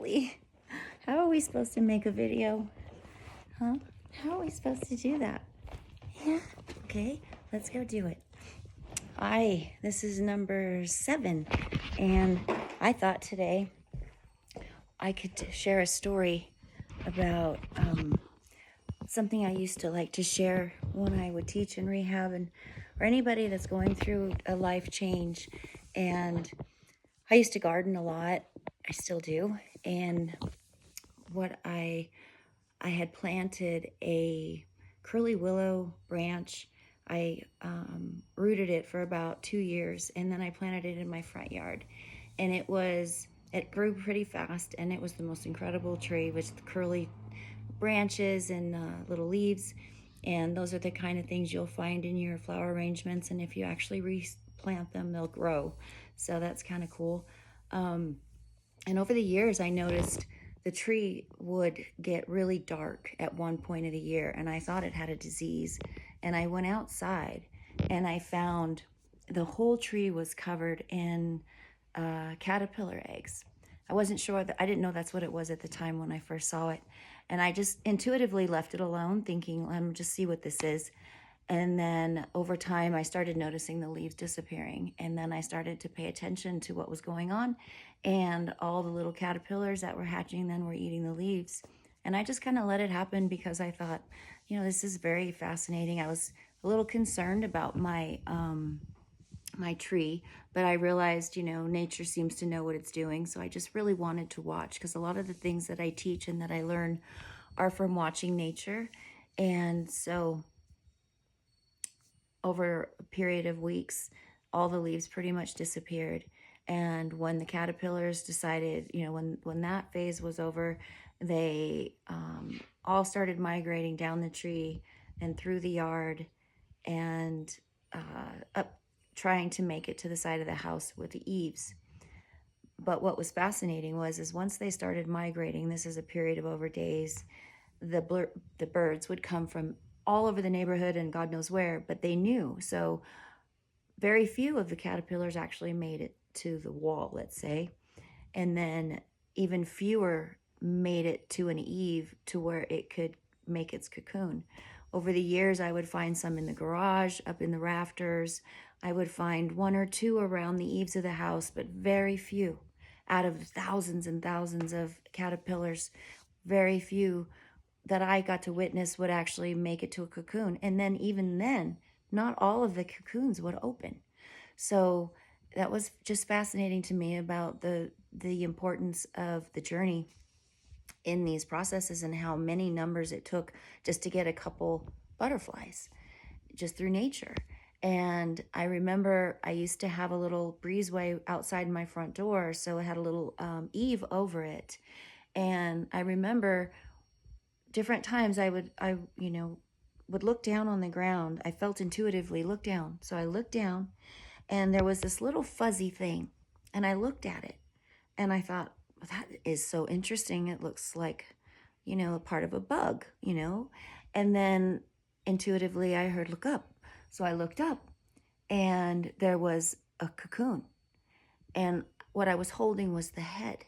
Really? How are we supposed to make a video? Huh? How are we supposed to do that? Yeah. Okay, let's go do it. Hi, this is number 7, and I thought today I could share a story about something I used to like to share when I would teach in rehab, and or anybody that's going through a life change. And I used to garden a lot. I still do. And what I had planted a curly willow branch. I rooted it for about 2 years, and then I planted it in my front yard. And it grew pretty fast, and it was the most incredible tree with the curly branches and little leaves. And those are the kind of things you'll find in your flower arrangements. And if you actually replant them, they'll grow. So that's kind of cool. And over the years, I noticed the tree would get really dark at one point of the year, and I thought it had a disease. And I went outside, and I found the whole tree was covered in caterpillar eggs. I wasn't sure I didn't know that's what it was at the time when I first saw it. And I just intuitively left it alone, thinking, let me just see what this is. And then over time, I started noticing the leaves disappearing. And then I started to pay attention to what was going on. And all the little caterpillars that were hatching then were eating the leaves. And I just kind of let it happen because I thought, this is very fascinating. I was a little concerned about my tree, but I realized, nature seems to know what it's doing. So I just really wanted to watch, because a lot of the things that I teach and that I learn are from watching nature. And so over a period of weeks, all the leaves pretty much disappeared. And when the caterpillars decided, when that phase was over, they all started migrating down the tree and through the yard and up, trying to make it to the side of the house with the eaves. But what was fascinating is once they started migrating, this is a period of over days, the birds would come from all over the neighborhood and God knows where, but they knew. So very few of the caterpillars actually made it to the wall, let's say. And then even fewer made it to an eave to where it could make its cocoon. Over the years, I would find some in the garage, up in the rafters. I would find 1 or 2 around the eaves of the house, but very few. Out of thousands and thousands of caterpillars, very few that I got to witness would actually make it to a cocoon. And then even then, not all of the cocoons would open. So that was just fascinating to me about the importance of the journey in these processes and how many numbers it took just to get a couple butterflies just through nature. And I remember I used to have a little breezeway outside my front door, so it had a little eave over it. And I remember different times I would look down on the ground. I felt intuitively look down. So I looked down, and there was this little fuzzy thing, and I looked at it, and I thought, well, that is so interesting. It looks like, a part of a bug, and then intuitively I heard, look up. So I looked up, and there was a cocoon, and what I was holding was the head.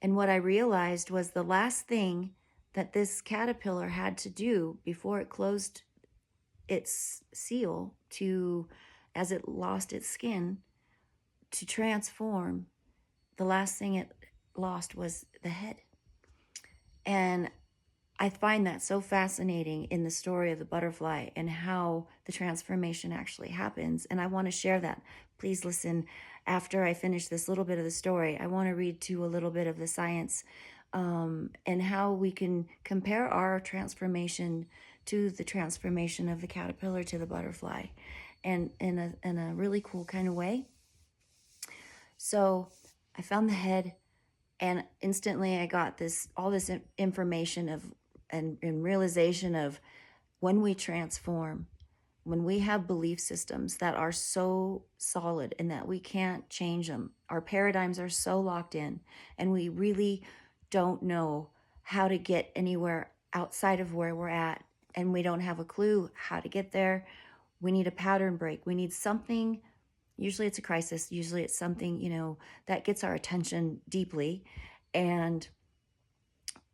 And what I realized was the last thing that this caterpillar had to do before it closed its seal as it lost its skin, to transform, the last thing it lost was the head. And I find that so fascinating in the story of the butterfly and how the transformation actually happens. And I want to share that. Please listen after I finish this little bit of the story. I want to read to a little bit of the science and how we can compare our transformation to the transformation of the caterpillar to the butterfly, and in a really cool kind of way. So I found the head, and instantly I got all this information and realization of when we transform, when we have belief systems that are so solid and that we can't change them, our paradigms are so locked in, and we really don't know how to get anywhere outside of where we're at, and we don't have a clue how to get there. We need a pattern break. We need something. Usually it's a crisis. Usually it's something, that gets our attention deeply. And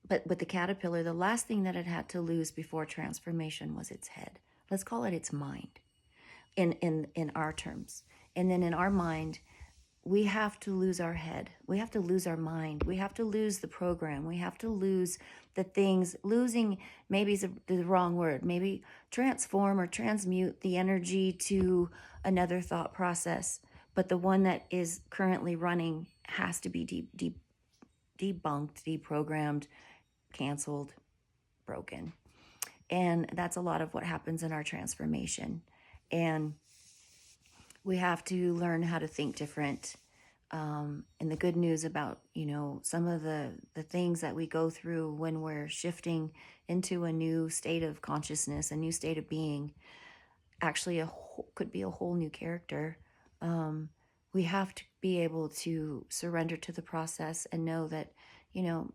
but with the caterpillar, the last thing that it had to lose before transformation was its head. Let's call it its mind in our terms. And then in our mind, we have to lose our head. We have to lose our mind. We have to lose the program. We have to lose the things. Losing maybe is the wrong word. Maybe transform or transmute the energy to another thought process. But the one that is currently running has to be debunked, deprogrammed, canceled, broken. And that's a lot of what happens in our transformation. And we have to learn how to think different. And the good news about, some of the things that we go through when we're shifting into a new state of consciousness, a new state of being, actually could be a whole new character. We have to be able to surrender to the process and know that,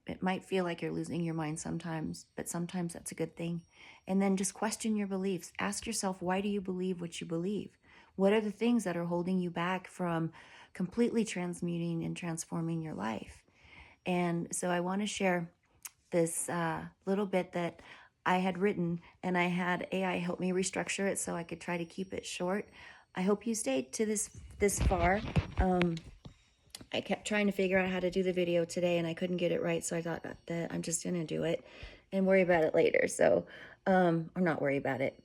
it might feel like you're losing your mind sometimes, but sometimes that's a good thing. And then just question your beliefs. Ask yourself, why do you believe what you believe? What are the things that are holding you back from completely transmuting and transforming your life? And so I want to share this little bit that I had written, and I had AI help me restructure it so I could try to keep it short. I hope you stayed to this far. I kept trying to figure out how to do the video today, and I couldn't get it right, so I thought that I'm just going to do it and worry about it later. So, or not worry about it.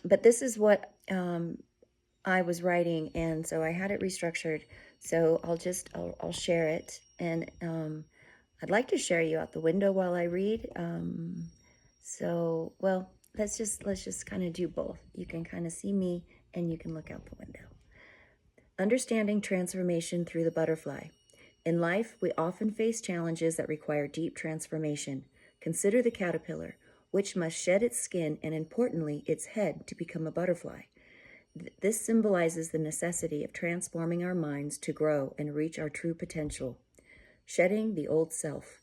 But this is what I was writing, and so I had it restructured. So I'll share it, and I'd like to share you out the window while I read. Well, let's just kind of do both. You can kind of see me, and you can look out the window. Understanding transformation through the butterfly. In life, we often face challenges that require deep transformation. Consider the caterpillar, which must shed its skin and, importantly, its head to become a butterfly. This symbolizes the necessity of transforming our minds to grow and reach our true potential. Shedding the old self.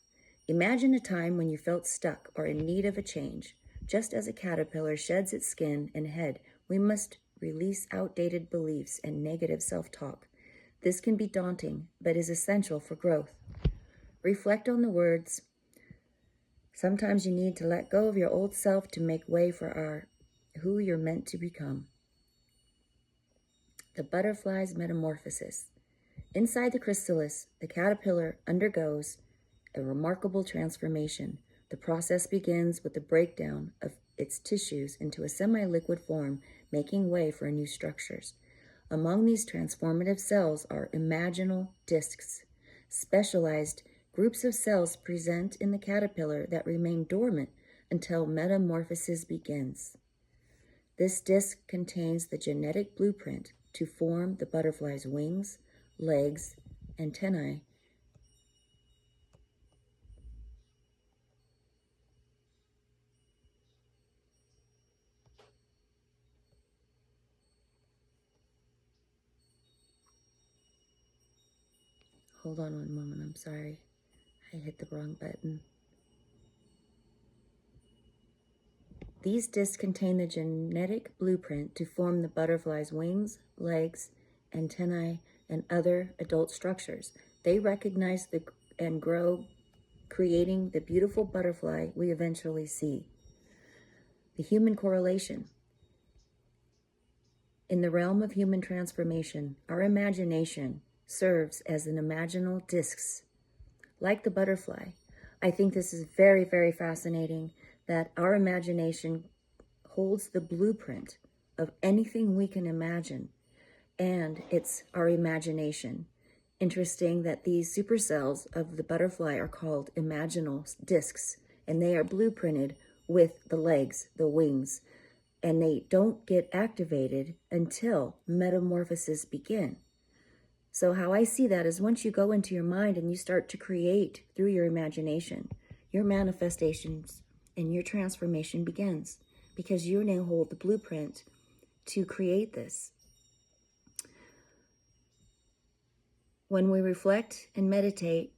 Imagine a time when you felt stuck or in need of a change. Just as a caterpillar sheds its skin and head, we must release outdated beliefs and negative self-talk. This can be daunting, but is essential for growth. Reflect on the words. Sometimes you need to let go of your old self to make way for who you're meant to become. The butterfly's metamorphosis. Inside the chrysalis, the caterpillar undergoes a remarkable transformation. The process begins with the breakdown of its tissues into a semi-liquid form, making way for new structures. Among these transformative cells are imaginal discs, specialized groups of cells present in the caterpillar that remain dormant until metamorphosis begins. This disc contains the genetic blueprint to form the butterfly's wings, legs, antennae, Hold on one moment, I'm sorry. I hit the wrong button. These discs contain the genetic blueprint to form the butterfly's wings, legs, antennae, and other adult structures. They recognize and grow, creating the beautiful butterfly we eventually see. The human correlation. In the realm of human transformation, our imagination serves as an imaginal discs. Like the butterfly, I think this is very, very fascinating that our imagination holds the blueprint of anything we can imagine, and it's our imagination. Interesting that these supercells of the butterfly are called imaginal discs, and they are blueprinted with the legs, the wings, and they don't get activated until metamorphosis begin. So how I see that is once you go into your mind and you start to create through your imagination, your manifestations and your transformation begins because you now hold the blueprint to create this. When we reflect and meditate,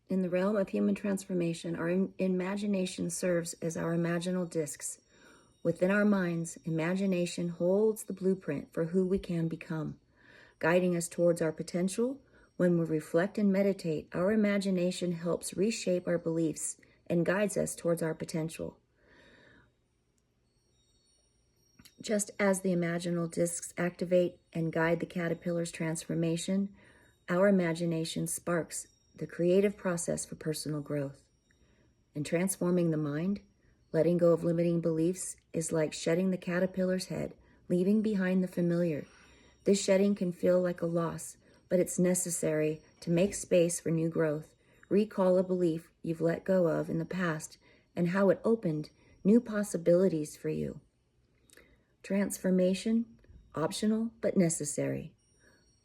in the realm of human transformation, our imagination serves as our imaginal discs. Within our minds, imagination holds the blueprint for who we can become. guiding us towards our potential. When we reflect and meditate, our imagination helps reshape our beliefs and guides us towards our potential. Just as the imaginal discs activate and guide the caterpillar's transformation, our imagination sparks the creative process for personal growth. In transforming the mind, letting go of limiting beliefs is like shedding the caterpillar's head, leaving behind the familiar. This shedding can feel like a loss, but it's necessary to make space for new growth. Recall a belief you've let go of in the past and how it opened new possibilities for you. Transformation, optional but necessary.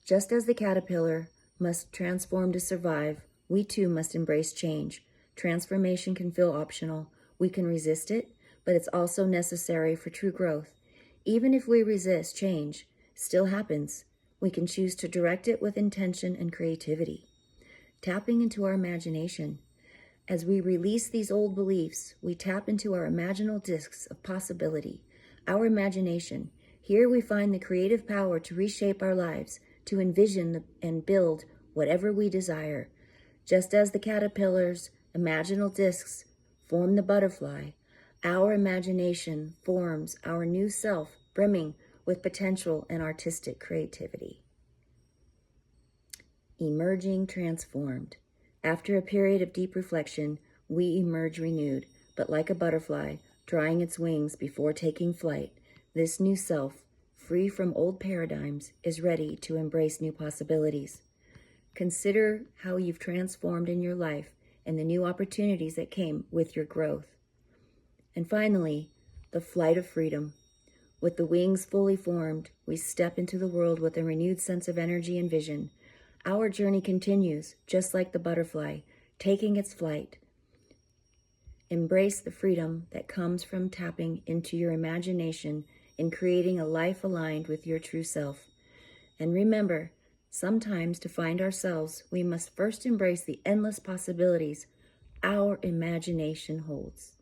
Just as the caterpillar must transform to survive, we too must embrace change. Transformation can feel optional. We can resist it, but it's also necessary for true growth. Even if we resist, change still happens. We can choose to direct it with intention and creativity. Tapping into our imagination. As we release these old beliefs, we tap into our imaginal discs of possibility. Our imagination. Here we find the creative power to reshape our lives, to envision and build whatever we desire. Just as the caterpillar's imaginal discs form the butterfly, our imagination forms our new self, brimming with potential and artistic creativity. Emerging transformed. After a period of deep reflection, we emerge renewed, but like a butterfly, drying its wings before taking flight, this new self, free from old paradigms, is ready to embrace new possibilities. Consider how you've transformed in your life and the new opportunities that came with your growth. And finally, the flight of freedom. With the wings fully formed, we step into the world with a renewed sense of energy and vision. Our journey continues, just like the butterfly, taking its flight. Embrace the freedom that comes from tapping into your imagination and creating a life aligned with your true self. And remember, sometimes to find ourselves, we must first embrace the endless possibilities our imagination holds.